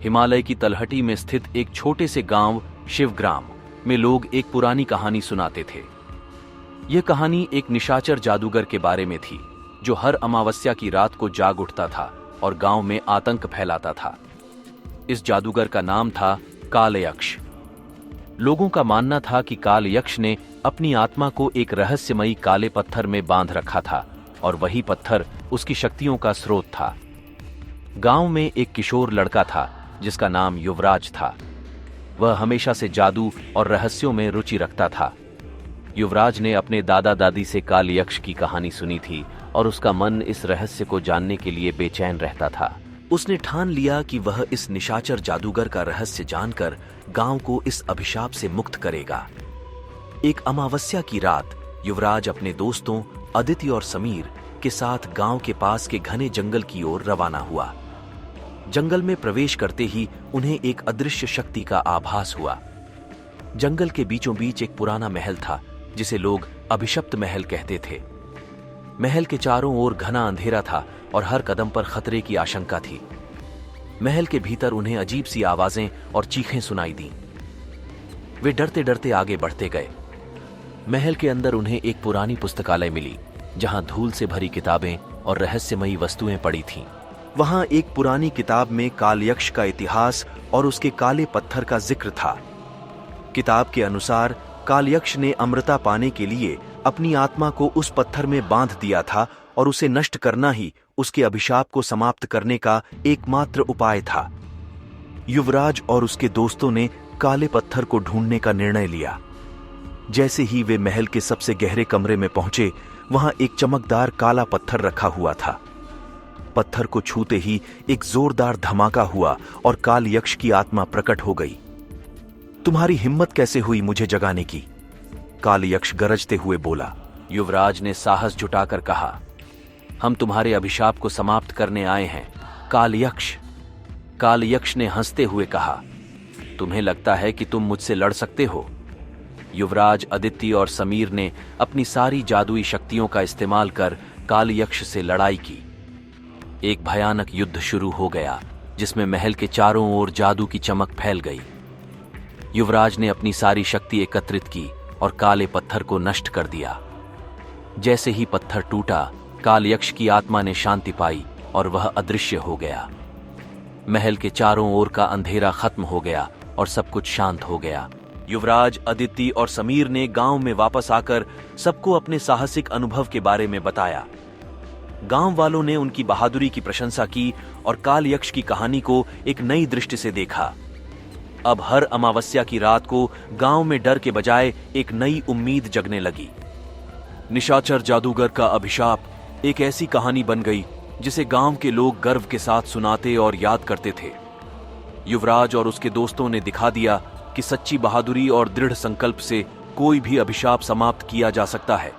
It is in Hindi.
हिमालय की तलहटी में स्थित एक छोटे से गांव शिवग्राम में लोग एक पुरानी कहानी सुनाते थे। यह कहानी एक निशाचर जादूगर के बारे में थी जो हर अमावस्या की रात को जाग उठता था और गांव में आतंक फैलाता था। इस जादूगर का नाम था कालयक्ष। लोगों का मानना था कि कालयक्ष ने अपनी आत्मा को एक रहस्यमयी काले पत्थर में बांध रखा था और वही पत्थर उसकी शक्तियों का स्रोत था। गांव में एक किशोर लड़का था जिसका नाम युवराज था। वह हमेशा से जादू और रहस्यों में रुचि रखता था। युवराज ने अपने दादा दादी से कालयक्ष की कहानी सुनी थी और उसका मन इस रहस्य को जानने के लिए बेचैन रहता था। उसने ठान लिया कि वह इस निशाचर जादूगर का रहस्य जानकर गांव को इस अभिशाप से मुक्त करेगा। एक अमावस्या की रात युवराज अपने दोस्तों अदिति और समीर के साथ गांव के पास के घने जंगल की ओर रवाना हुआ। जंगल में प्रवेश करते ही उन्हें एक अदृश्य शक्ति का आभास हुआ। जंगल के बीचों बीच एक पुराना महल था जिसे लोग अभिशप्त महल कहते थे। महल के चारों ओर घना अंधेरा था और हर कदम पर खतरे की आशंका थी। महल के भीतर उन्हें अजीब सी आवाजें और चीखें सुनाई दी। वे डरते डरते आगे बढ़ते गए। महल के अंदर उन्हें एक पुरानी पुस्तकालय मिली जहां धूल से भरी किताबें और रहस्यमयी वस्तुएं पड़ी थीं। वहां एक पुरानी किताब में कालयक्ष का इतिहास और उसके काले पत्थर का जिक्र था। किताब के अनुसार कालयक्ष ने अमृता पाने के लिए अपनी आत्मा को उस पत्थर में बांध दिया था और उसे नष्ट करना ही उसके अभिशाप को समाप्त करने का एकमात्र उपाय था। युवराज और उसके दोस्तों ने काले पत्थर को ढूंढने का निर्णय लिया। जैसे ही वे महल के सबसे गहरे कमरे में पहुंचे, वहां एक चमकदार काला पत्थर रखा हुआ था। पत्थर को छूते ही एक जोरदार धमाका हुआ और कालयक्ष की आत्मा प्रकट हो गई। तुम्हारी हिम्मत कैसे हुई मुझे जगाने की? कालयक्ष गरजते हुए बोला। युवराज ने साहस जुटाकर कहा, हम तुम्हारे अभिशाप को समाप्त करने आए हैं कालयक्ष। कालयक्ष ने हंसते हुए कहा, तुम्हें लगता है कि तुम मुझसे लड़ सकते हो? युवराज, अदिति और समीर ने अपनी सारी जादुई शक्तियों का इस्तेमाल कर कालयक्ष से लड़ाई की। एक भयानक युद्ध शुरू हो गया जिसमें महल के चारों ओर जादू की चमक फैल गई। युवराज ने अपनी सारी शक्ति एकत्रित की और काले पत्थर को नष्ट कर दिया। जैसे ही पत्थर टूटा, कालयक्ष की आत्मा ने शांति पाई और वह अदृश्य हो गया। महल के चारों ओर का अंधेरा खत्म हो गया और सब कुछ शांत हो गया। युवराज, अदिति और समीर ने गांव में वापस आकर सबको अपने साहसिक अनुभव के बारे में बताया। गांव वालों ने उनकी बहादुरी की प्रशंसा की और कालयक्ष की कहानी को एक नई दृष्टि से देखा। अब हर अमावस्या की रात को गांव में डर के बजाय एक नई उम्मीद जगने लगी। निशाचर जादूगर का अभिशाप एक ऐसी कहानी बन गई जिसे गांव के लोग गर्व के साथ सुनाते और याद करते थे। युवराज और उसके दोस्तों ने दिखा दिया कि सच्ची बहादुरी और दृढ़ संकल्प से कोई भी अभिशाप समाप्त किया जा सकता है।